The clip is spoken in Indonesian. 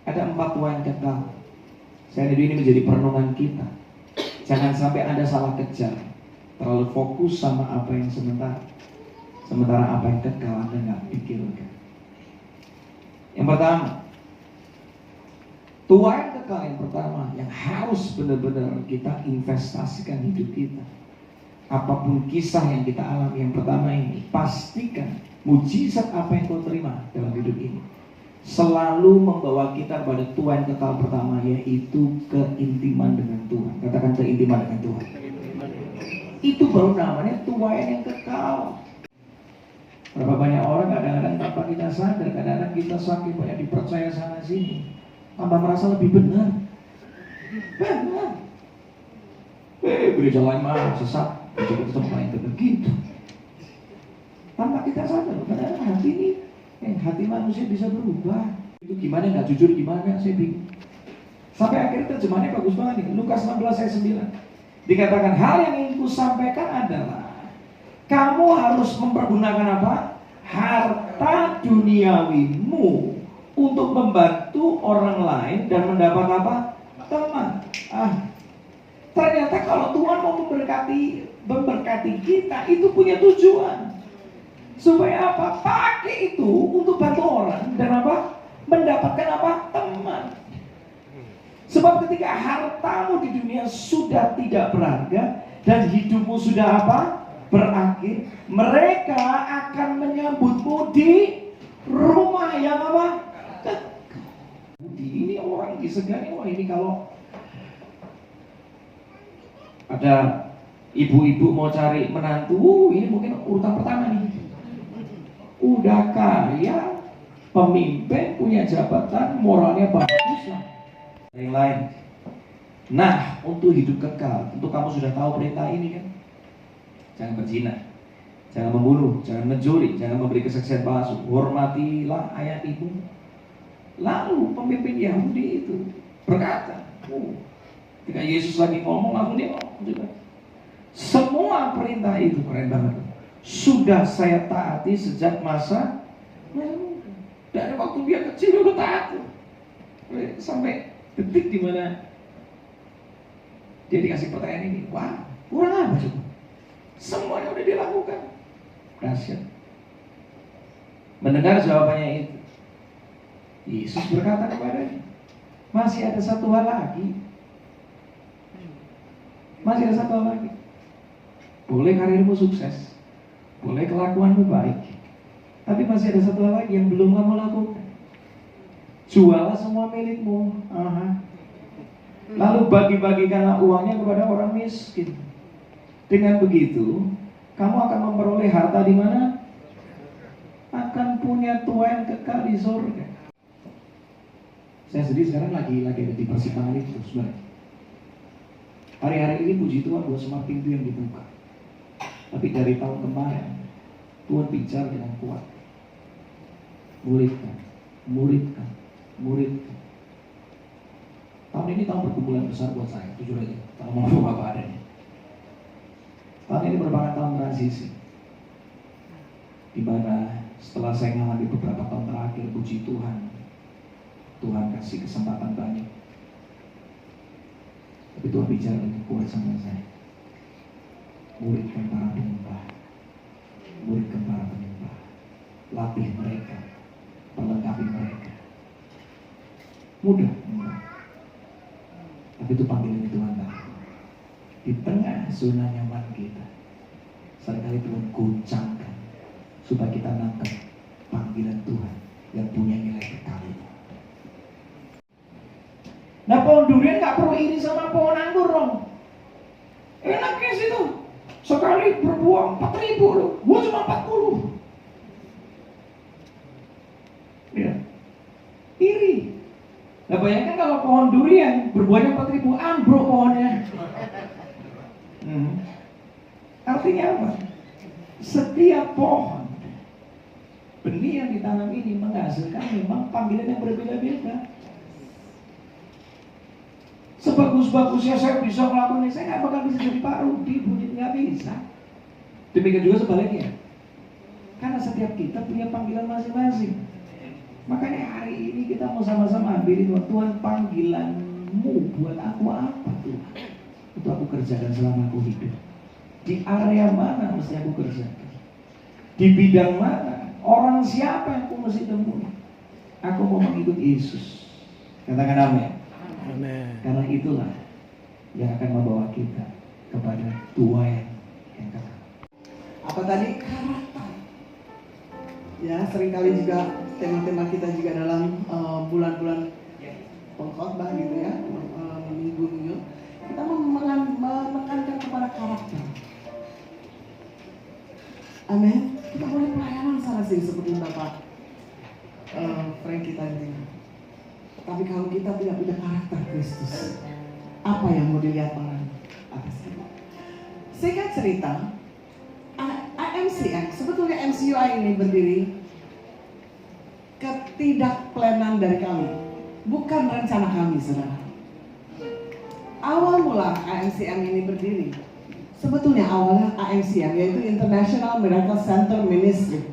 Ada 4 tua yang kekal. Saya rindu ini menjadi perenungan kita. Jangan sampai Anda salah kejar, terlalu fokus sama apa yang sementara, sementara apa yang kekal Anda nggak pikirkan. Yang pertama, tua yang kekal yang pertama, yang harus benar-benar kita investasikan hidup kita. Apapun kisah yang kita alami, yang pertama ini, pastikan mujizat apa yang kau terima dalam hidup ini selalu membawa kita pada tua yang kekal pertama, yaitu keintiman dengan Tuhan. Katakan keintiman dengan Tuhan. Itu baru namanya tua yang kekal. Berapa banyak orang kadang-kadang tanpa kita sadar, kadang-kadang kita saking banyak dipercaya sana sini, tambah merasa lebih benar. Benar. Gereja lain mah sesat, gereja kita sama lain begitu. Tanpa kita sadar, kadang-kadang hati ini hati manusia bisa berubah. Itu gimana, nggak jujur gimana, saya bingung. Sampai akhirnya terjemahannya bagus banget nih. Lukas 16 ayat 9 dikatakan, hal yang ingin ku sampaikan adalah kamu harus mempergunakan apa? Harta duniawimu untuk membantu orang lain dan mendapat apa? Teman. Ternyata kalau Tuhan mau memberkati kita, itu punya tujuan. Supaya apa? Pakai itu untuk bantu orang dan apa? Mendapatkan apa? Teman. Sebab ketika hartamu di dunia sudah tidak berharga dan hidupmu sudah apa? Berakhir, mereka akan menyambutmu di rumah yang apa? Ini orang disegani, wah ini kalau ada ibu-ibu mau cari menantu, ini mungkin urutan pertama nih. Udah kaya, pemimpin, punya jabatan, moralnya bagus lah. Yang lain. Nah, untuk hidup kekal, untuk kamu sudah tahu perintah ini kan? Jangan berzina, jangan membunuh, jangan mencuri, jangan memberi kesaksian palsu, hormatilah ayah ibu. Lalu pemimpin Yahudi itu berkata, ketika Yesus lagi ngomong, langsung dia ngomong juga. Semua perintah itu keren banget. Sudah saya taati sejak masa dari waktu dia kecil udah taat. Sampai detik dimana dia dikasih pertanyaan ini, wah kurang apa coba? Semuanya udah dilakukan. Dahsyat. Mendengar jawabannya itu, Yesus berkata kepadanya, masih ada satu hal lagi. Masih ada satu hal lagi. Boleh karirmu sukses, boleh kelakuanmu baik, tapi masih ada satu hal lagi yang belum kamu lakukan. Jualah semua milikmu, lalu bagi-bagikanlah uangnya kepada orang miskin. Dengan begitu, kamu akan memperoleh harta di mana? Akan punya tua yang kekal di surga. Saya sendiri sekarang lagi ada di persimpangan itu sebenarnya. Hari-hari ini puji Tuhan buat semua pintu yang dibuka. Tapi dari tahun kemarin Tuhan bicara dengan kuat. Muridkan. Tahun ini tahun pergumulan besar buat saya, jujur aja. Kalau mau apa adanya. Tahun ini merupakan tahun transisi, di mana setelah saya mengalami beberapa tahun terakhir, puji Tuhan, Tuhan kasih kesempatan banyak. Tapi Tuhan bicara dengan kuat sama saya. Muridkan para penyembah, latih mereka, perlengkapi mereka. Mudah. Tapi itu panggilan Tuhan tadi. Di tengah zona nyaman kita, seringkali Tuhan goncangkan supaya kita nangkep panggilan Tuhan yang punya nilai kekal. Nah, pohon durian gak perlu iri sama pohon anggur dong. Enaknya situ. Sekali berbuah 4.000 loh, gua cuma 40. Ya. Iri. Nah bayangkan kalau pohon durian berbuahnya 4.000, ambruk pohonnya. Artinya apa? Setiap pohon, benih yang ditanam ini menghasilkan memang panggilan yang berbeda-beda. Sebagus-bagusnya saya bisa melakukan ini, saya nggak bakal bisa jadi Pak Rudi, nggak bisa. Demikian juga sebaliknya. Karena setiap kita punya panggilan masing-masing. Makanya hari ini kita mau sama-sama ambilin, Tuhan, panggilanmu buat aku apa tuh? Itu aku kerjakan selama aku hidup. Di area mana mesti aku kerjakan? Di bidang mana? Orang siapa yang aku mesti temui? Aku mau mengikut Yesus. Katakan amin. Amin. Karena itulah yang akan membawa kita kepada tujuan yang kekal. Apa tadi? Karakter. Ya, seringkali juga tema-tema kita juga dalam bulan-bulan pengkhotbah gitu ya, minggu-minggu, kita menekankan kepada karakter. Amin. Kita boleh pelayanan sana sih seperti Bapak Frankie tadi. Tapi kalau kita tidak punya karakter Kristus, apa yang mau dilihat orang atas kita? Singkat cerita, IMCM, sebetulnya MCUI ini berdiri ketidakplanan dari kami, bukan rencana kami, saudara. Awal mula IMCM ini berdiri, sebetulnya awalnya IMCM yaitu International Miracle Center Ministry.